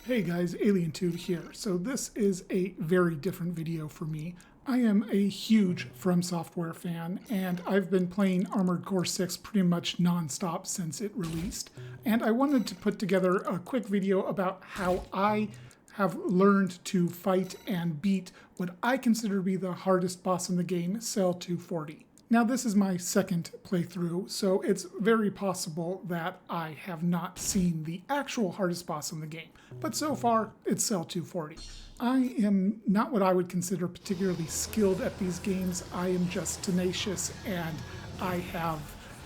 Hey guys, AlienTube here. So this is a very different video for me. I am a huge FromSoftware fan, and I've been playing Armored Core 6 pretty much non-stop since it released. And I wanted to put together a quick video about how I have learned to fight and beat what I consider to be the hardest boss in the game, Cell 240. Now this is my second playthrough, so it's very possible that I have not seen the actual hardest boss in the game, but so far it's Cell 240. I am not what I would consider particularly skilled at these games. I am just tenacious, and I have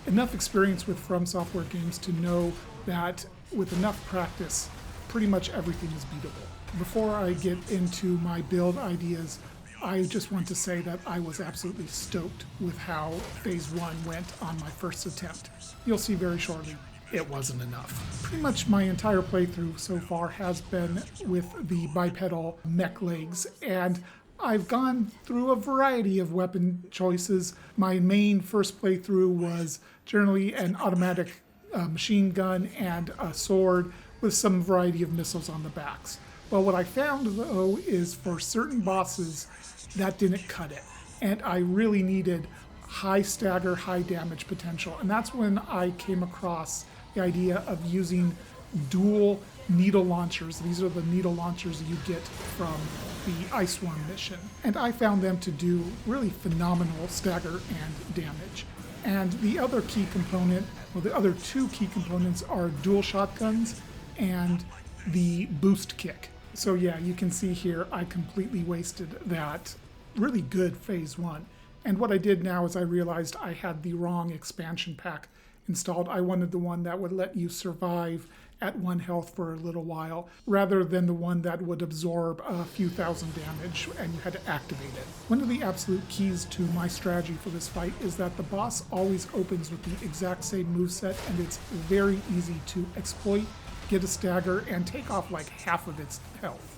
enough experience with FromSoftware games to know that with enough practice, pretty much everything is beatable. Before I get into my build ideas, I just want to say that I was absolutely stoked with how Phase 1 went on my first attempt. You'll see very shortly, it wasn't enough. Pretty much my entire playthrough so far has been with the bipedal mech legs, and I've gone through a variety of weapon choices. My main first playthrough was generally an automatic machine gun and a sword with some variety of missiles on the backs. Well, what I found, though, is for certain bosses, that didn't cut it. And I really needed high stagger, high damage potential. And that's when I came across the idea of using dual needle launchers. These are the needle launchers you get from the Ice Worm mission. And I found them to do really phenomenal stagger and damage. And the other key component, well, the other two key components are dual shotguns and the boost kick. So yeah, you can see here I completely wasted that really good Phase 1. And what I did now is I realized I had the wrong expansion pack installed. I wanted the one that would let you survive at 1 health for a little while, rather than the one that would absorb a few thousand damage and you had to activate it. One of the absolute keys to my strategy for this fight is that the boss always opens with the exact same moveset, and it's very easy to exploit, get a stagger, and take off like half of its health.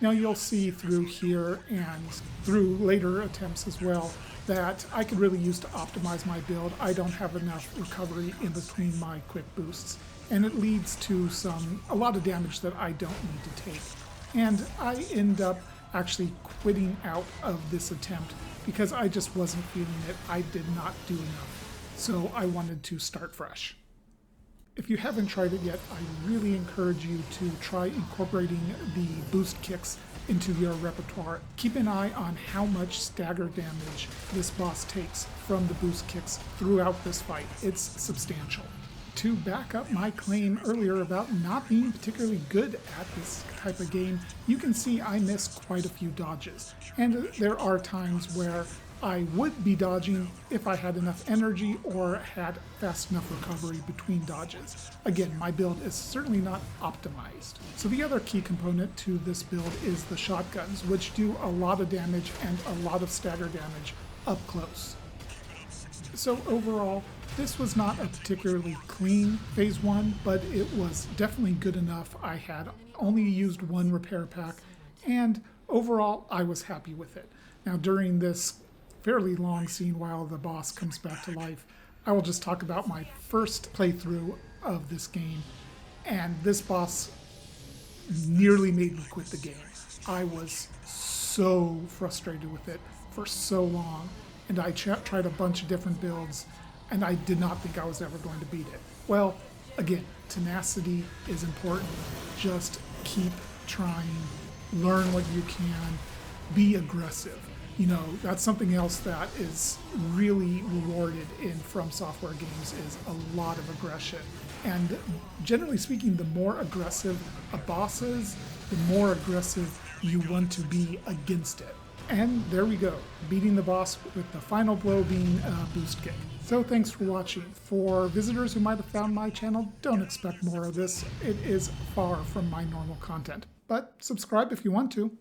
Now you'll see through here and through later attempts as well that I could really use to optimize my build. I don't have enough recovery in between my quick boosts, and it leads to a lot of damage that I don't need to take. And I end up actually quitting out of this attempt because I just wasn't feeling it. I did not do enough, so I wanted to start fresh. If you haven't tried it yet, I really encourage you to try incorporating the boost kicks into your repertoire. Keep an eye on how much stagger damage this boss takes from the boost kicks throughout this fight. It's substantial. To back up my claim earlier about not being particularly good at this type of game, you can see I missed quite a few dodges. And there are times where I would be dodging if I had enough energy or had fast enough recovery between dodges. Again, my build is certainly not optimized. So the other key component to this build is the shotguns, which do a lot of damage and a lot of stagger damage up close. So overall, this was not a particularly clean Phase 1, but it was definitely good enough. I had only used one repair pack, and overall I was happy with it. Now during this fairly long scene while the boss comes back to life, I will just talk about my first playthrough of this game, and this boss nearly made me quit the game. I was so frustrated with it for so long, and I tried a bunch of different builds, and I did not think I was ever going to beat it. Well, again, tenacity is important. Just keep trying, learn what you can, be aggressive. You know, that's something else that is really rewarded in FromSoftware games, is a lot of aggression. And generally speaking, the more aggressive a boss is, the more aggressive you want to be against it. And there we go, beating the boss with the final blow being a boost kick. So thanks for watching. For visitors who might have found my channel, don't expect more of this. It is far from my normal content. But subscribe if you want to.